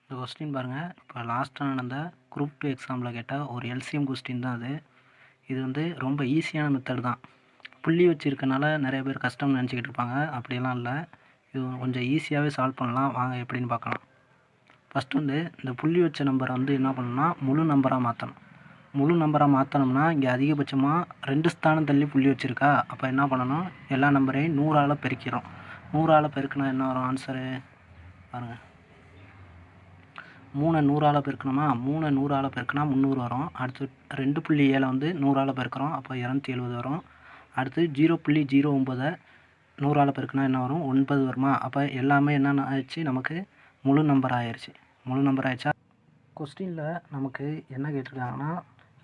இந்த கொஸ்டின் பாருங்கள். இப்போ லாஸ்ட்டாக நடந்த குரூப் 2 எக்ஸாமில் கேட்ட ஒரு எல்சிஎம் கொஸ்டின் தான் அது. இது வந்து ரொம்ப ஈஸியான மெத்தட் தான். புள்ளி வச்சுருக்கனால நிறைய பேர் கஷ்டம்னு நினச்சிக்கிட்டு இருப்பாங்க. அப்படியெல்லாம் இல்லை, இது கொஞ்சம் ஈஸியாகவே சால்வ் பண்ணலாம். வாங்க எப்படின்னு பார்க்கலாம். ஃபஸ்ட்டு வந்து இந்த புள்ளி வச்ச நம்பரை வந்து என்ன பண்ணணும்னா முழு நம்பராக மாற்றணும். முழு நம்பராக மாற்றணும்னா இங்கே அதிகபட்சமாக 2 ஸ்தானம் தள்ளி புள்ளி வச்சுருக்கா. அப்போ என்ன பண்ணணும், எல்லா நம்பரையும் 100ஆல் பெருக்கிறோம். 100ஆல் பெருக்கினா என்ன வரும் ஆன்சரு பாருங்கள். 3 100ஆல் பெருக்கணுமா, 3 100ஆல் பெருக்கினா 300 வரும். அடுத்து 2.7 வந்து 100ஆல் பெருக்கிறோம், அப்போ 270 வரும். அடுத்து 0.09 100ஆல் பெருக்கினா என்ன வரும், 9 வருமா. அப்போ எல்லாமே என்னென்ன ஆயிடுச்சு, நமக்கு முழு நம்பர் ஆயிடுச்சு. முழு நம்பர் ஆயிடுச்சா. கொஸ்டினில் நமக்கு என்ன கேட்டிருக்காங்கன்னா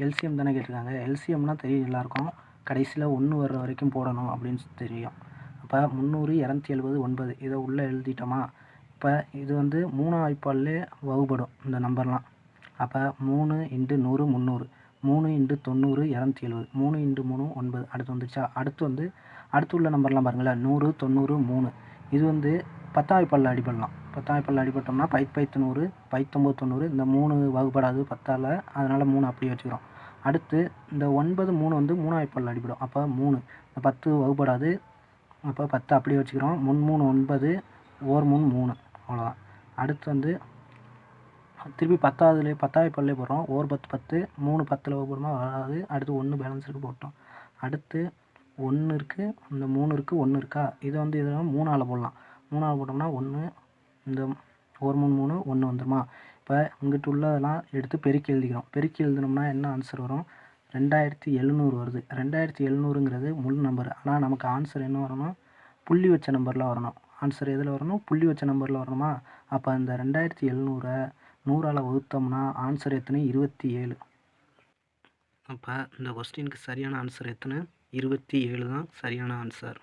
எல்சிஎம் தானே கேட்டிருக்காங்க. எல்சிஎம்னா தெரியும் எல்லாருக்கும், கடைசியில் 1 வர்ற வரைக்கும் போடணும் அப்படின்னு தெரியும். அப்போ 300 270 9 இதை உள்ளே எழுதிட்டோமா. இப்போ இது வந்து 3 வாய்ப்பால்லே வகுப்படும் இந்த நம்பர்லாம். அப்போ 3 × 100 300, 3 × 90 270, 3 × 3 9 அடுத்து வந்துச்சா. அடுத்து உள்ள நம்பர்லாம் பாருங்களேன், 100 90 3. இது வந்து 10ஆம் வாய்ப்பாலில் அடிபடலாம். 10ஆம் வாய்ப்பாலில் அடிபட்டோம்னா 10 100 19 90, இந்த 3 வகுப்படாது 10ஆல், அதனால் 3 அப்படியே வச்சுக்கிறோம். அடுத்து இந்த 9 3 வந்து 3ஆம் வாய்ப்பாலில் அடிபடும். அப்போ 3 இந்த 10 வகுப்படாது, அப்போ 10 அப்படியே வச்சுக்கிறோம். 3 3 9, 1 3 3, அவ்வளோதான். அடுத்து வந்து திருப்பி 10ஆம் வாய்ப்பால்லே போடுறோம். 1 10 10, 3 10ல் வகுப்படுமா வராது. அடுத்து 1 பேலன்ஸ் இருக்குது போட்டோம். அடுத்து 1 இருக்குது, இந்த 3 இருக்குது, 1 இருக்கா. இதை வந்து இதில் 3ஆல் போடலாம். 3ஆல் போட்டோம்னா 1, இந்த 1 3 3 1 வந்துடுமா. இப்போ இங்கிட்டு உள்ளதெல்லாம் எடுத்து பெருக்கி எழுதிக்கிறோம். பெருக்கி எழுதினோம்னா என்ன ஆன்சர் வரும், 2700 வருது. 2700ங்கிறது முழு நம்பர். ஆனால் நமக்கு ஆன்சர் என்ன வரணும், புள்ளி வச்ச நம்பரில் வரணும். ஆன்சர் எதில் வரணும், புள்ளி வச்ச நம்பரில் வரணுமா. அப்போ இந்த 2700 100ஆல் வகுத்தோம்னா ஆன்சர் எத்தனை, 27. அப்போ இந்த கொஸ்டினுக்கு சரியான ஆன்சர் எத்தனை, 27 தான் சரியான ஆன்சர்.